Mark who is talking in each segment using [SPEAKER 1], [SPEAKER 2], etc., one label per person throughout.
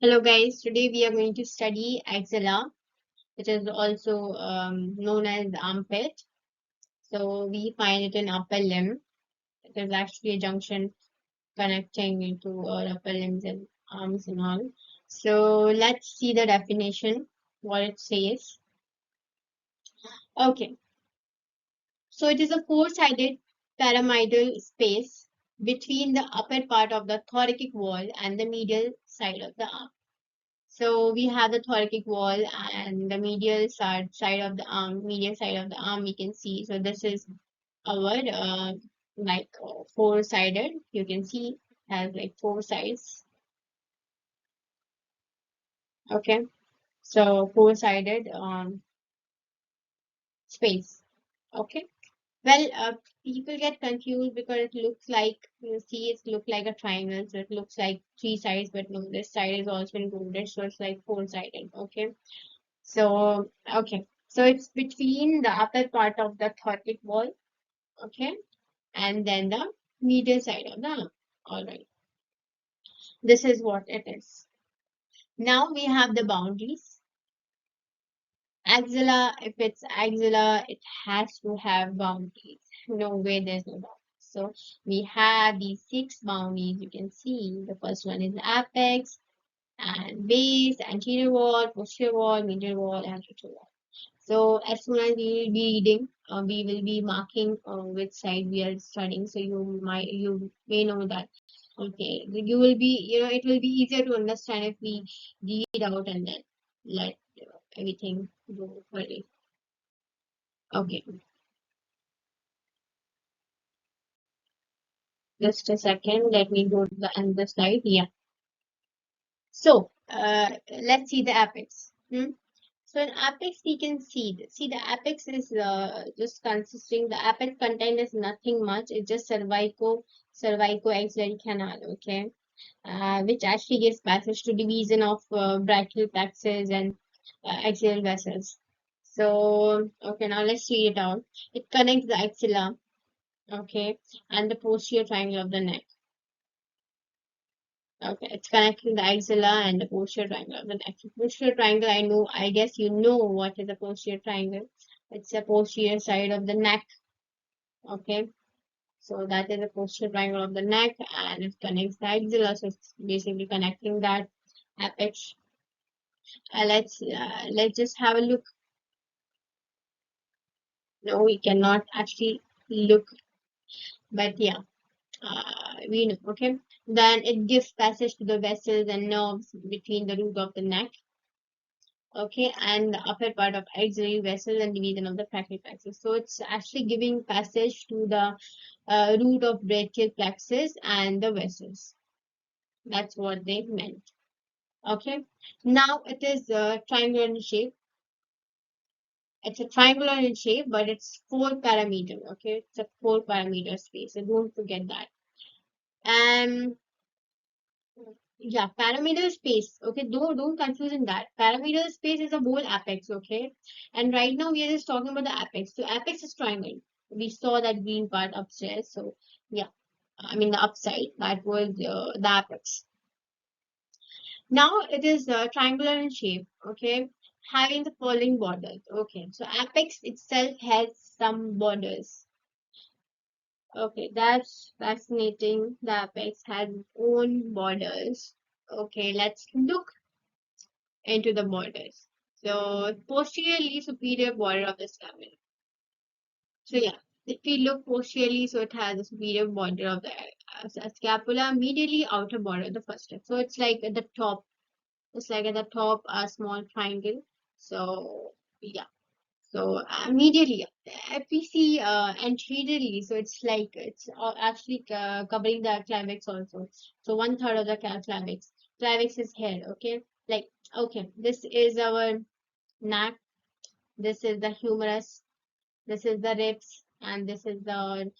[SPEAKER 1] Hello guys, today we are going to study axilla, which is also known as the armpit. So we find it in upper limb. It is actually a junction connecting into our upper limbs and arms and all. So let's see the definition, what it says. Okay, so it is a four-sided pyramidal space between the upper part of the thoracic wall and the medial side of the arm. So we have the thoracic wall and the side of the arm, medial side of the arm we can see. So this is our four-sided. You can see it has like four sides. Okay, so four-sided space. Okay. Well, people get confused because it looks like you see it look like a triangle, so it looks like three sides, but no, this side is also included, so it's like four-sided. Okay. So, okay. So it's between the upper part of the thoracic wall, okay, and then the medial side of the arm. All right. This is what it is. Now we have the boundaries. Axilla, if it's axilla, it has to have boundaries. No way there's no boundaries. So we have these six boundaries. You can see the first one is apex and base, anterior wall, posterior wall, medial wall, and lateral wall. So as soon as we will be reading, we will be marking which side we are studying. So you may know that. Okay, you will be it will be easier to understand if we read out and then let everything go for it. Okay, just a second. Let me go to the another slide. Yeah. So let's see the apex. So in apex, we can see this. See, the apex is just consisting. The apex content is nothing much. It's just cervico-axillary canal. Okay, which actually gives passage to division of brachial plexus and axial vessels. So okay, now let's read it out. It connects the axilla. Okay, and the posterior triangle of the neck. Okay, it's connecting the axilla and the posterior triangle of the neck. Posterior triangle, I guess you know what is a posterior triangle. It's the posterior side of the neck. Okay, so that is the posterior triangle of the neck and it connects the axilla. So it's basically connecting that apex. Let's just have a look. No, we cannot actually look, but yeah, we know. Okay, then it gives passage to the vessels and nerves between the root of the neck, okay, and the upper part of axillary vessel and division of the brachial plexus. So it's actually giving passage to the root of brachial plexus and the vessels. That's what they meant. Okay. Now it is triangular in shape. It's a triangular in shape, but it's four parameter. Okay, it's a four parameter space. So don't forget that. And yeah, parameter space. Okay, don't confuse in that. Parameter space is a whole apex. Okay, and right now we are just talking about the apex. So apex is triangle. We saw that green part upstairs. So yeah, I mean the upside that was the apex. Now it is triangular in shape. Okay, having the following borders. Okay, so apex itself has some borders. Okay, that's fascinating. The apex has its own borders. Okay, let's look into the borders. So posteriorly superior border of the scapula. So yeah, if we look posteriorly, so it has a superior border of the scapula, medially outer border of the first step. So it's like at the top. It's like at the top a small triangle. So yeah. So medially, if we see anteriorly, so it's like it's actually covering the clavics also. So one third of the clavics. Clavics is here. Okay. Like okay, this is our neck, this is the humerus, this is the ribs, and this is the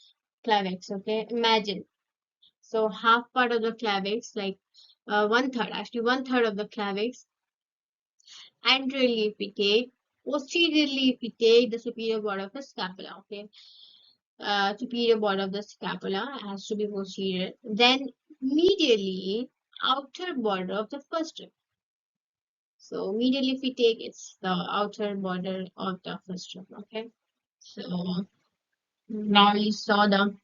[SPEAKER 1] clavics. Okay, imagine. So half part of the clavics, like one third, actually one third of the clavics, anteriorly if we take, posteriorly if we take the superior border of the scapula. Okay, superior border of the scapula has to be posterior. Then medially outer border of the first rib. So immediately if we take, it's the outer border of the frustum. Okay. So now we saw the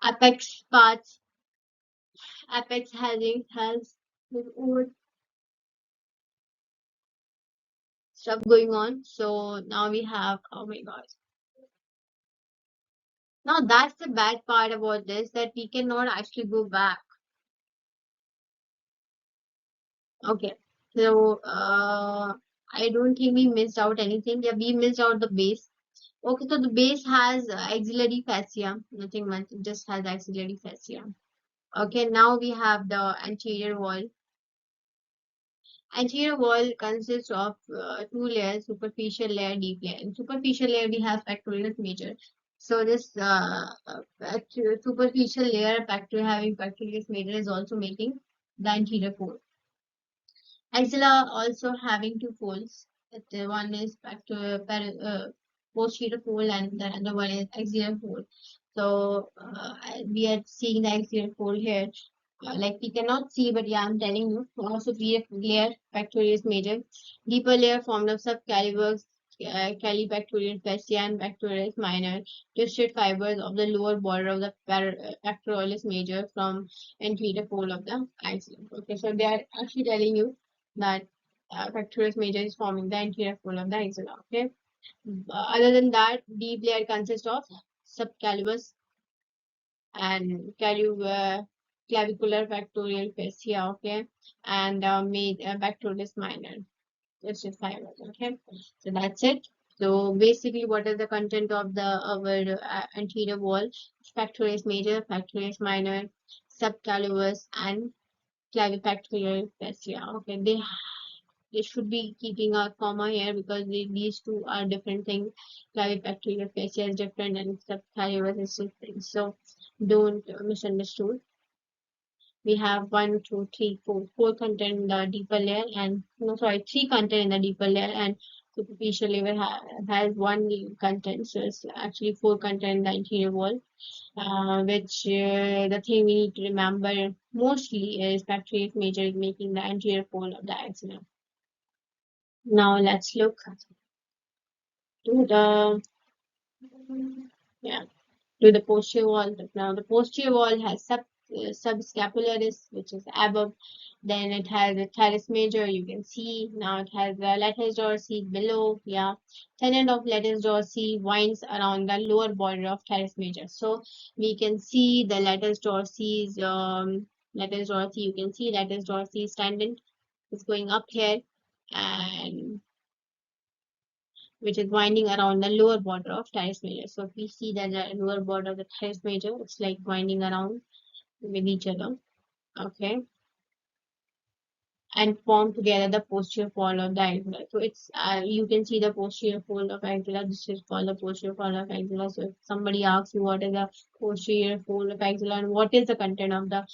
[SPEAKER 1] apex parts. Apex has his own stuff going on. So now we have, oh my god. Now that's the bad part about this, that we cannot actually go back. Okay. So I don't think we missed out anything. Yeah, we missed out the base. Okay, so the base has axillary fascia, nothing much, it just has axillary fascia. Okay, now we have the anterior wall. Anterior wall consists of two layers, superficial layer, deep layer. In superficial layer, we have pectoralis major. So this superficial layer, having pectoralis major, is also making the anterior fold. Axilla also having two folds. One is posterior fold and the other one is axillary fold. So we are seeing the axillary fold here. Like we cannot see, but yeah, I'm telling you. Also, layer pectoralis major, deeper layer formed of subcalibers, calipectoral fascia and pectoralis minor, twisted fibers of the lower border of the pectoralis major from anterior fold of the axilla. Okay, so they are actually telling you that pectoralis major is forming the anterior fold of the axilla. Okay. Other than that, deep layer consists of subcalibus and clavicular pectoral fascia, okay, and pectoralis minor. It's just fibers, okay. So that's it. So basically, what is the content of the our anterior wall? Pectoralis major, pectoralis minor, subcalibus, and clavipectoral fascia. Okay, they should be keeping a comma here because these two are different things. Clavipectoral fascia is different and subcalibus is different. So don't misunderstood. We have one, two, three, four content in the deeper layer, and no, sorry, three content in the deeper layer, and superficial layer has one content. So it's actually four content in the interior wall. Which the thing we need to remember mostly is pectoralis major is making the anterior fold of the axilla. Now let's look to the yeah to the posterior wall. Now the posterior wall has subscapularis, which is above. Then it has a teres major. You can see now it has the lateral dorsi below. Yeah, tenon of lateral dorsi winds around the lower border of teres major. So we can see the lateral dorsi's lateral dorsi. You can see lateral dorsi tendon is going up here, and which is winding around the lower border of teres major. So if we see that the lower border of the teres major, it's like winding around with each other, okay, and form together the posterior fold of the axilla. So it's you can see the posterior fold of axilla. This is called the posterior fold of axilla. So if somebody asks you what is the posterior fold of axilla and what is the content of the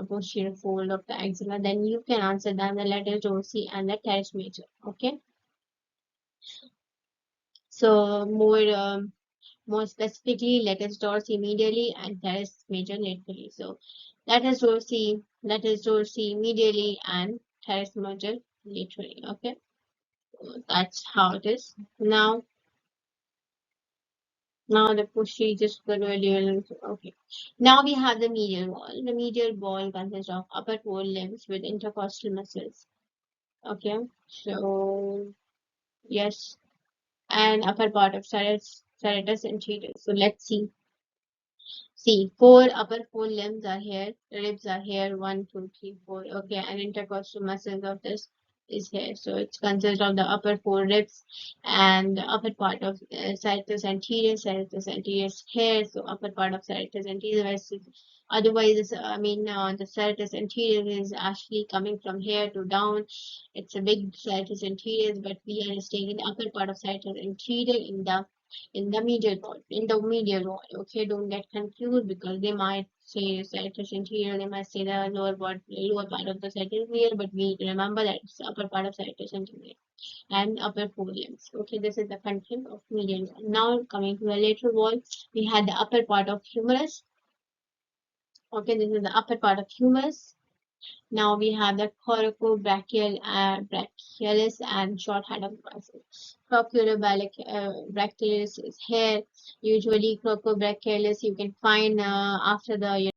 [SPEAKER 1] posterior fold of the axilla, then you can answer that the lateral dorsi and the teres major. Okay. So more specifically, lateral dorsi medially and teres major laterally. So lateral dorsi medially and teres major laterally. Okay, so that's how it is. Now the posterior just really okay. Now we have the medial wall. The medial wall consists of upper four limbs with intercostal muscles. Okay, so yes, and upper part of serratus anterior. So let's see. See, upper four limbs are here, ribs are here, one, two, three, four. Okay, and intercostal muscles of this is here. So it consists of the upper four ribs and the upper part of serratus anterior is here. So upper part of serratus anterior. Otherwise, the serratus anterior is actually coming from here to down. It's a big serratus anterior, but we are staying in the upper part of serratus anterior in the medial wall. Okay, don't get confused because they might say serratus anterior, they might say the lower part of the serratus anterior, but we need to remember that it's the upper part of serratus anterior and upper four limbs. Okay, this is the content of medial wall. Now coming to the lateral wall, we had the upper part of humerus. Okay, this is the upper part of humerus. Now we have the thoracobrachial brachialis and short hand of muscles. Brachiobrachialis is here. Usually brachialis you can find after the,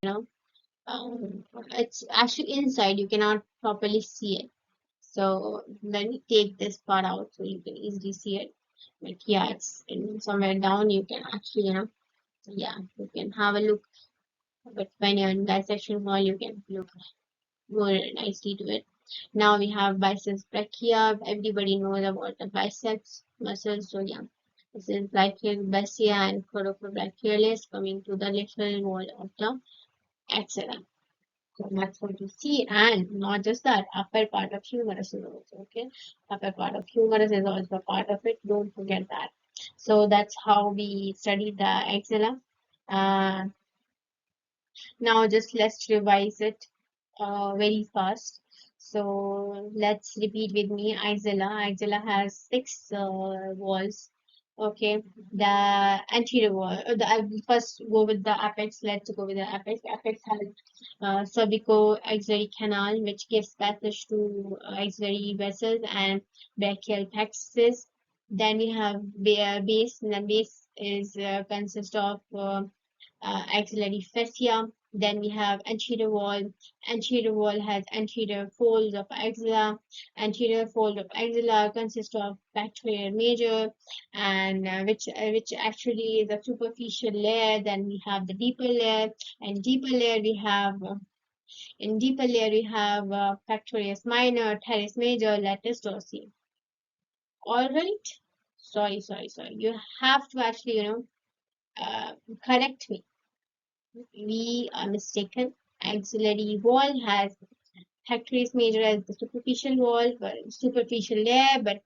[SPEAKER 1] it's actually inside. You cannot properly see it. So let me take this part out so you can easily see it. But yeah, it's in somewhere down. You can actually, yeah, you can have a look. But when you're in dissection hall, you can look more nicely to it. Now we have biceps brachia. Everybody knows about the biceps muscles. So yeah, this is brachial brachia and coracobrachialis coming to the lateral wall of the axilla. So that's what you see. And not just that, upper part of humerus is also okay. Upper part of humerus is also part of it. Don't forget that. So that's how we study the axilla. Uh, Now just let's revise it very fast. So let's repeat with me. Axilla. Axilla has six walls. Okay, the anterior wall. I will first go with the apex. Let's go with the apex. Apex has cervico-axillary canal, which gives passage to axillary vessels and brachial plexus. Then we have base. And the base is consists of axillary fascia. Then we have anterior wall. Anterior wall has anterior folds of axilla. Anterior fold of axilla consists of pectoral major, and which actually is a superficial layer. Then we have the deeper layer, and deeper layer we have in deeper layer we have pectoralis minor, teres major, latus dorsi. All right. Sorry. You have to actually correct me. We are mistaken. Axillary wall has pectoralis major as the superficial wall, but superficial layer, but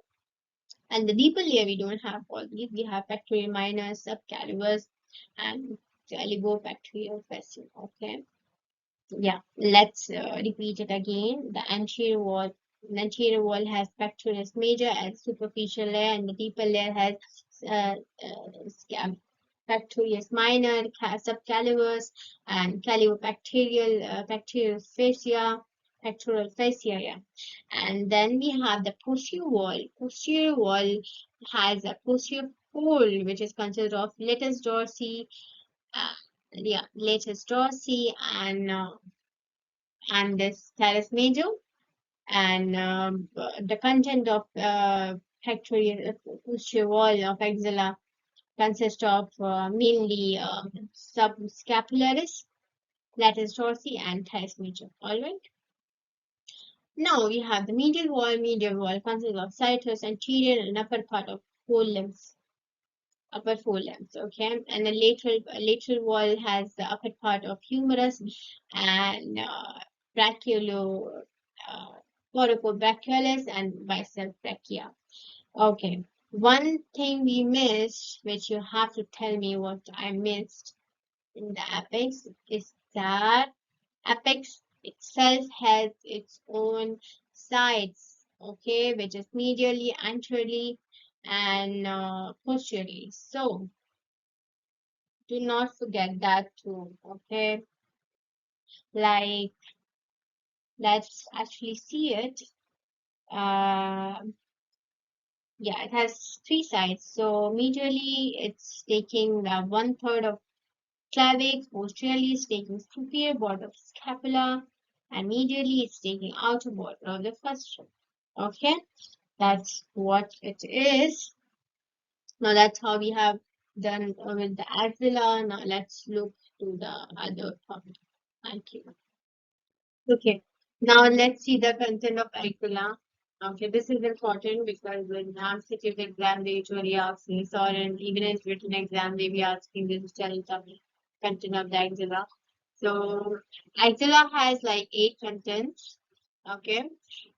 [SPEAKER 1] and the deeper layer we don't have all these. We have pectoral minor, subclavus, and oligopectoral fascia. Okay. Yeah, let's repeat it again. The anterior wall has pectoralis major as superficial layer, and the deeper layer has uh, pectoralis minor, subclavus, and bacterial fascia, pectoral fascia. Yeah. And then we have the posterior wall. Posterior wall has a posterior fold, which is consisted of latus dorsi, uh, yeah, latus dorsi, and this teres major, and the content of pectoral posterior wall of axilla consists of mainly subscapularis, latus dorsi, and teres major. All right. Now we have the medial wall. Medial wall consists of situs, anterior and upper part of forelimbs. Upper forelimbs, okay, and the lateral wall has the upper part of humerus and brachiolo uh, coracobrachialis and bicep brachia. Okay, one thing we missed, which you have to tell me what I missed in the apex, is that apex itself has its own sides, okay, which is medially, anteriorly, and posteriorly. So do not forget that too, okay? Like, let's actually see it. Uh, yeah, it has three sides. So medially, it's taking the one third of clavix, posteriorly, it's taking superior border of scapula, and medially, it's taking outer border of the frustum. Okay, that's what it is. Now that's how we have done with the axilla. Now let's look to the other topic. Thank you. Okay, now let's see the content of axilla. Okay, this is important because in MCQ exam they usually ask this, or in, even in written exam they be asking this to tell the content of the axilla. So axilla has like 8 contents. Okay,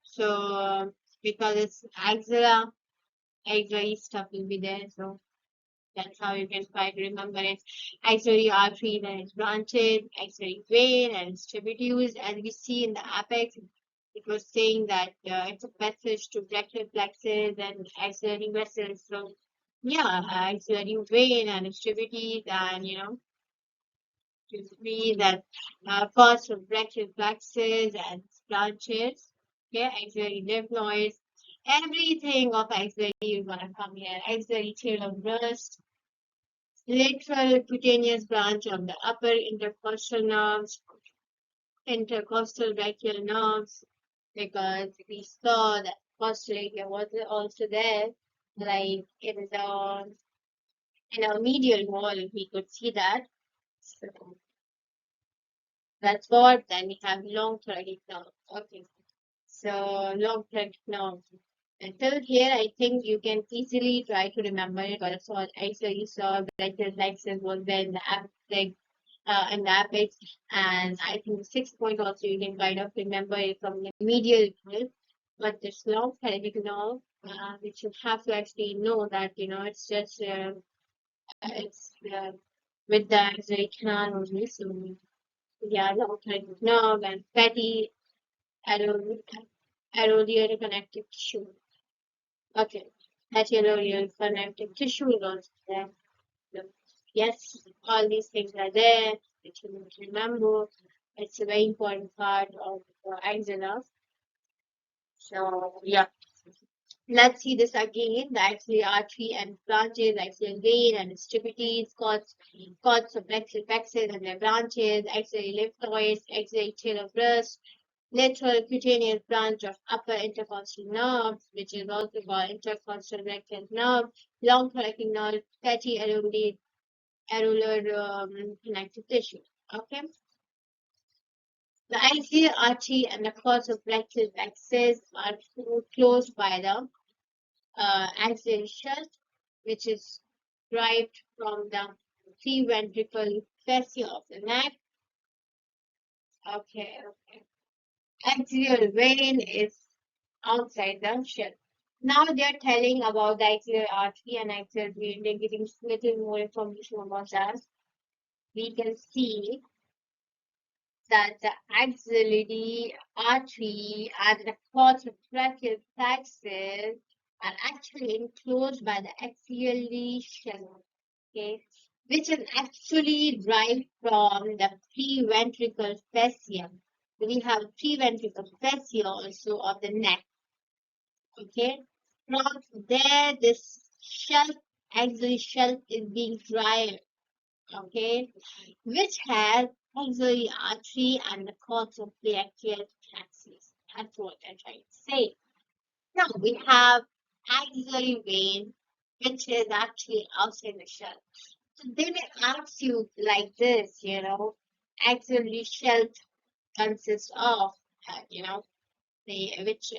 [SPEAKER 1] so because it's axilla, axillary stuff will be there. So that's how you can try to remember it. Axillary artery, then it's branches, axillary vein, and it's tributaries. As we see in the apex, it was saying that it's a passage to brachial plexus and axillary vessels. So, yeah, axillary vein and its tributaries, and you see that first from brachial plexus and branches, okay, axillary lymph nodes, Everything of axillary is gonna come here. Axillary tail of wrist, lateral cutaneous branch of the upper intercostal nerves, intercostal brachial nerves, because we saw that posterior was also there, like in our medial wall, we could see that. So that's what. Then we have long thoracic nerve. Okay, so long thoracic nerve. Until here, I think you can easily try to remember it. Also, I saw you saw brachial plexus was there in the apex, and I think the 6 point also you can kind of remember it from the medial wall. But this long thoracic nerve, which you have to actually know that it's just it's with the axillary canal only. So yeah, long thoracic nerve and fatty arterial arterial connective tissue. Okay, arterial connective tissue is also there. So, yes, all these things are there. That you need to remember. It's a very important part of axilla. So yeah. Let's see this again. The axillary artery and branches, axillary vein and its tributaries, cords of axial plexus and their branches, axillary lymphoids, axillary tail of wrist, lateral cutaneous branch of upper intercostal nerve, which is also called intercostal brachial nerve, long thoracic nerve, fatty areolar connective tissue. Okay. The axillary artery and the cords of brachial plexus are closed by the axillary shunt, which is derived from the preventricle fascia of the neck. Okay, okay. Axial vein is outside the shell. Now they're telling about the axillary artery and axial vein. They're giving little more information about that. We can see that the axillary artery and the cords of brachial plexus are actually enclosed by the axillary shell. Okay, which is actually derived from the preventricle fascia. We have preventricle fascia also of the neck. Okay, from there, this shelf, axillary shelf is being derived. Okay, which has axillary artery and the cords of the brachial plexus. That's what I'm trying to say. Now we have axillary vein, which is actually outside the shell. So they may ask you like this, axillary shelf consists of, which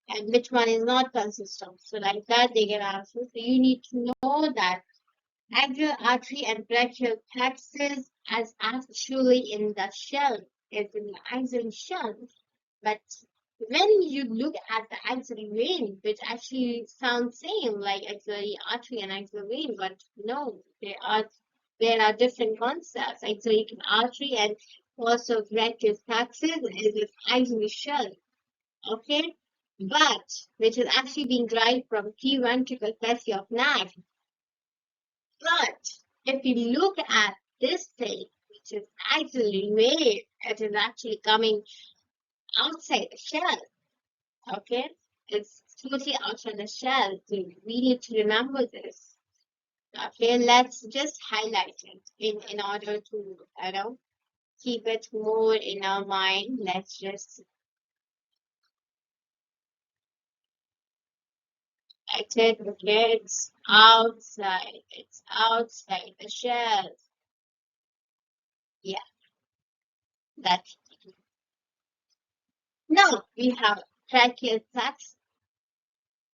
[SPEAKER 1] and which one is not consist of. So like that they can ask you. So you need to know that axillary artery and brachial plexus as actually in the shell, is in the axillary shell. But when you look at the axillary vein, which actually sounds same like axillary artery and axillary vein, but no, there are different concepts. Axillary artery and also brachial plexus is this axillary shell, okay? But which is actually being derived from preventricle fascia of neck. But if you look at this thing, which is axillary vein, it is actually coming outside the shell. Okay, it's totally outside the shell. So we need to remember this. Okay, let's just highlight it in order to, keep it more in our mind. Let's just write it. Okay, it's outside. It's outside the shell. Yeah, that's now we have brachial plexus.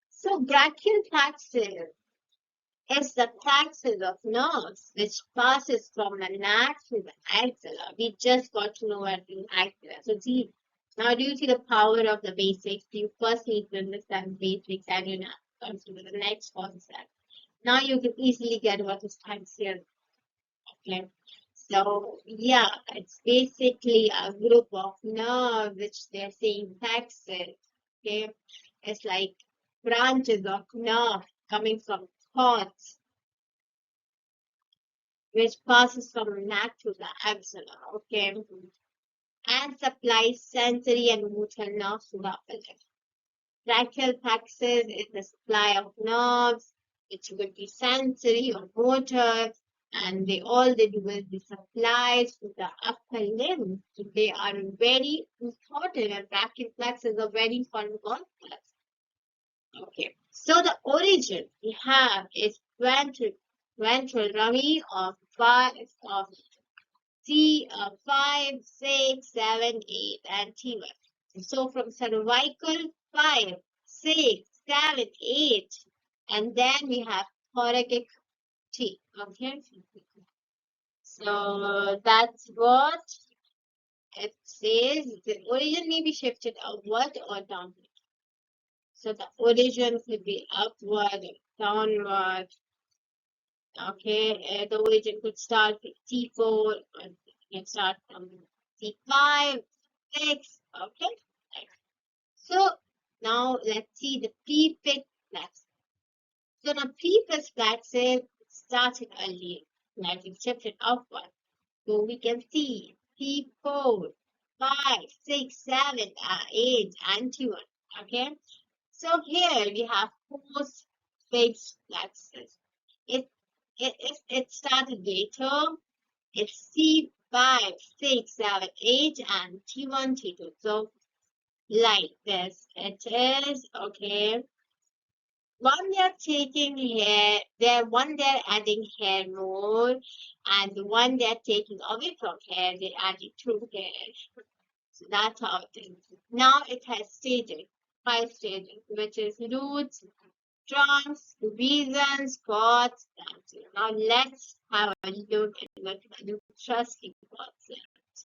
[SPEAKER 1] So brachial plexus is the plexus of nerves which passes from the neck to the axilla. We just got to know what the axilla. So see, now do you see the power of the basics? You first need to understand basics and you now come to the next concept. Now you can easily get what is axilla. Okay. So yeah, it's basically a group of nerves which they're saying plexus. Okay. It's like branches of nerve coming from cords which passes from neck to the axilla, okay, and supplies sensory and motor nerves to the upper limb. Brachial plexus is the supply of nerves, which could be sensory or motor, and they do is the supplies to the upper limb. So they are very important, and brachial plexus is a very important complex. Okay. So the origin we have is ventral rummy of C 5, 6, 7, 8, and T1. So from cervical 5, 6, 7, 8, and then we have thoracic T. Okay. So that's what it says. The origin may be shifted upward or downward. So the origin could be upward or downward. Okay, the origin could start with T4, or it can start from T5, 6. Okay. Right. So now let's see the prefix flags. So the prefix flags started earlier, like it shifted upward. So we can see T4, 5, 6, 7, 8, and T1. Okay. So here we have post-fixed flags. It, it started later. It's C5, 6, 7, 8, and T1, T2. So like this. It is okay. One they're taking hair, they're adding hair more, and the one they're taking away from hair, they're adding through hair. So that's how it is. Now it has stages, 5 stages, which is roots, trunks, reasons, spots. Now let's have a look at what the trusting spots.